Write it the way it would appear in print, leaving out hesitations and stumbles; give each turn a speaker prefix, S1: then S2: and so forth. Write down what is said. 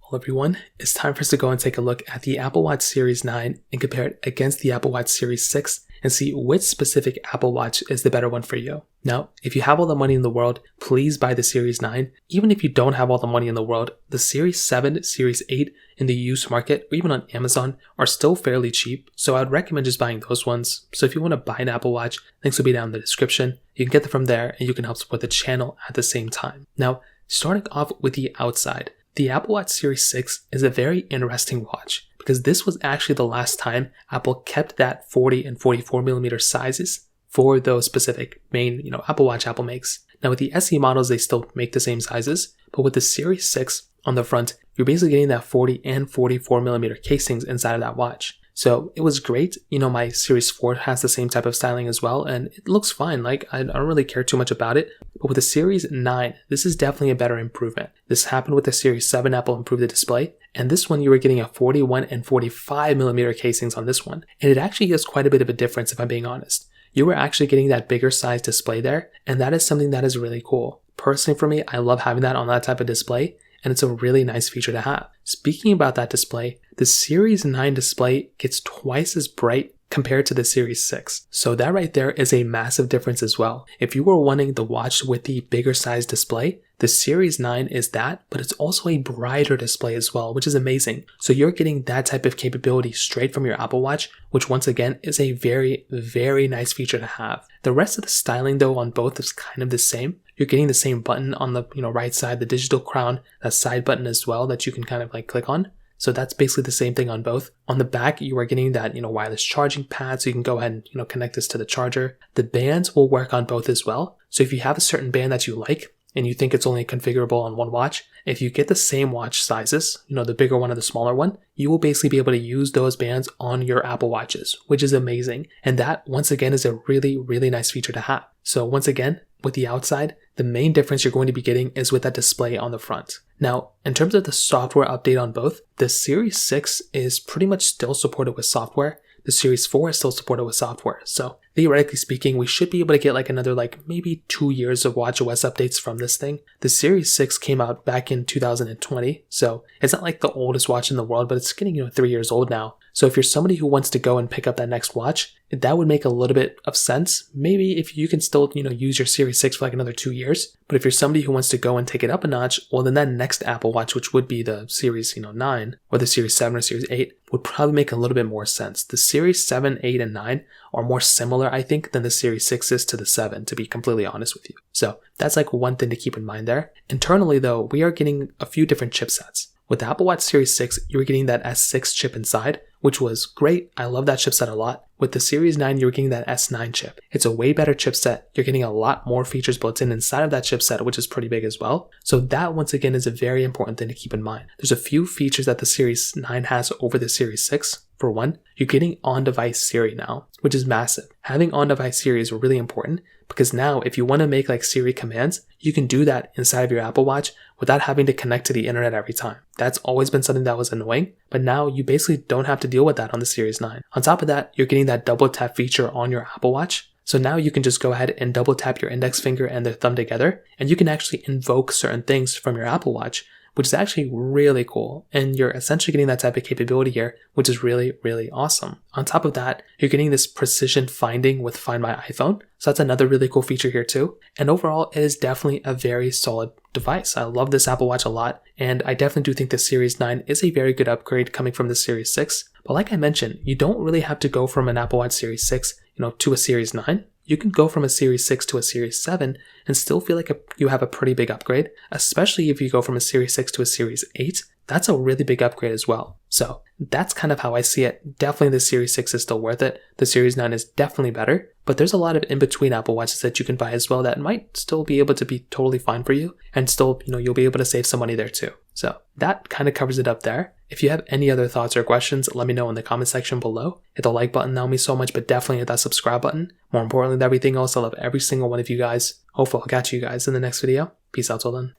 S1: Hello everyone, it's time for us to go and take a look at the Apple Watch Series 9 and compare it against the Apple Watch Series 6 and see which specific Apple Watch is the better one for you. Now, if you have all the money in the world, please buy the Series 9. Even if you don't have all the money in the world, the Series 7, Series 8 in the used market, or even on Amazon, are still fairly cheap, so I'd recommend just buying those ones. So if you want to buy an Apple Watch, links will be down in the description. You can get them from there and you can help support the channel at the same time. Now, starting off with the outside, the Apple Watch Series 6 is a very interesting watch because this was actually the last time Apple kept that 40 and 44 millimeter sizes for those specific main, Apple Watch Apple makes. Now with the SE models, they still make the same sizes, but with the Series 6 on the front, you're basically getting that 40 and 44 millimeter casings inside of that watch. So it was great. My Series 4 has the same type of styling as well, and it looks fine. I don't really care too much about it. But with the Series 9, this is definitely a better improvement. This happened with the Series 7. Apple improved the display, and this one you were getting a 41 and 45 millimeter casings on this one. And it actually is quite a bit of a difference if I'm being honest. You were actually getting that bigger size display there, and that is something that is really cool. Personally for me, I love having that on that type of display, and it's a really nice feature to have. Speaking about that display, the Series 9 display gets twice as bright compared to the Series 6. So that right there is a massive difference as well. If you were wanting the watch with the bigger size display, the Series 9 is that, but it's also a brighter display as well, which is amazing. So you're getting that type of capability straight from your Apple Watch, which once again is a very, very nice feature to have. The rest of the styling though on both is kind of the same. You're getting the same button on the right side, the digital crown, that side button as well that you can kind of click on. So that's basically the same thing on both. On the back, you are getting that, wireless charging pad, so you can go ahead and, connect this to the charger. The bands will work on both as well. So if you have a certain band that you like, and you think it's only configurable on one watch, if you get the same watch sizes, the bigger one or the smaller one, you will basically be able to use those bands on your Apple Watches, which is amazing. And that, once again, is a really, really nice feature to have. So once again, with the outside, the main difference you're going to be getting is with that display on the front. Now, in terms of the software update on both, the Series 6 is pretty much still supported with software. The Series 4 is still supported with software. So theoretically speaking, we should be able to get another maybe 2 years of watchOS updates from this thing. The Series 6 came out back in 2020. So it's not like the oldest watch in the world, but it's getting 3 years old now. So if you're somebody who wants to go and pick up that next watch, that would make a little bit of sense. Maybe if you can still, use your Series 6 for another 2 years. But if you're somebody who wants to go and take it up a notch, well then that next Apple Watch, which would be the Series 9 or the Series 7 or Series 8, would probably make a little bit more sense. The Series 7, 8, and 9 are more similar, I think, than the Series 6 is to the 7, to be completely honest with you. So that's one thing to keep in mind there. Internally though, we are getting a few different chipsets. With the Apple Watch Series 6, you were getting that S6 chip inside, which was great. I love that chipset a lot. With the Series 9, you were getting that S9 chip. It's a way better chipset. You're getting a lot more features built in inside of that chipset, which is pretty big as well. So that, once again, is a very important thing to keep in mind. There's a few features that the Series 9 has over the Series 6. For one, you're getting on-device Siri now, which is massive. Having on-device Siri is really important because now if you want to make Siri commands, you can do that inside of your Apple Watch without having to connect to the internet every time. That's always been something that was annoying, but now you basically don't have to deal with that on the Series 9. On top of that, you're getting that double tap feature on your Apple Watch. So now you can just go ahead and double tap your index finger and the thumb together, and you can actually invoke certain things from your Apple Watch, which is actually really cool. And you're essentially getting that type of capability here, which is really, really awesome. On top of that, you're getting this precision finding with Find My iPhone. So that's another really cool feature here too. And overall, it is definitely a very solid device. I love this Apple Watch a lot. And I definitely do think the Series 9 is a very good upgrade coming from the Series 6. But like I mentioned, you don't really have to go from an Apple Watch Series 6, to a Series 9. You can go from a Series 6 to a Series 7 and still feel like you have a pretty big upgrade, especially if you go from a Series 6 to a Series 8. That's a really big upgrade as well. So that's kind of how I see it. Definitely the Series 6 is still worth it. The Series 9 is definitely better, but there's a lot of in-between Apple Watches that you can buy as well that might still be able to be totally fine for you, and still, you'll be able to save some money there too. So that kind of covers it up there. If you have any other thoughts or questions, let me know in the comment section below. Hit the like button, that would mean so much, but definitely hit that subscribe button. More importantly than everything else, I love every single one of you guys. Hopefully I'll catch you guys in the next video. Peace out till then.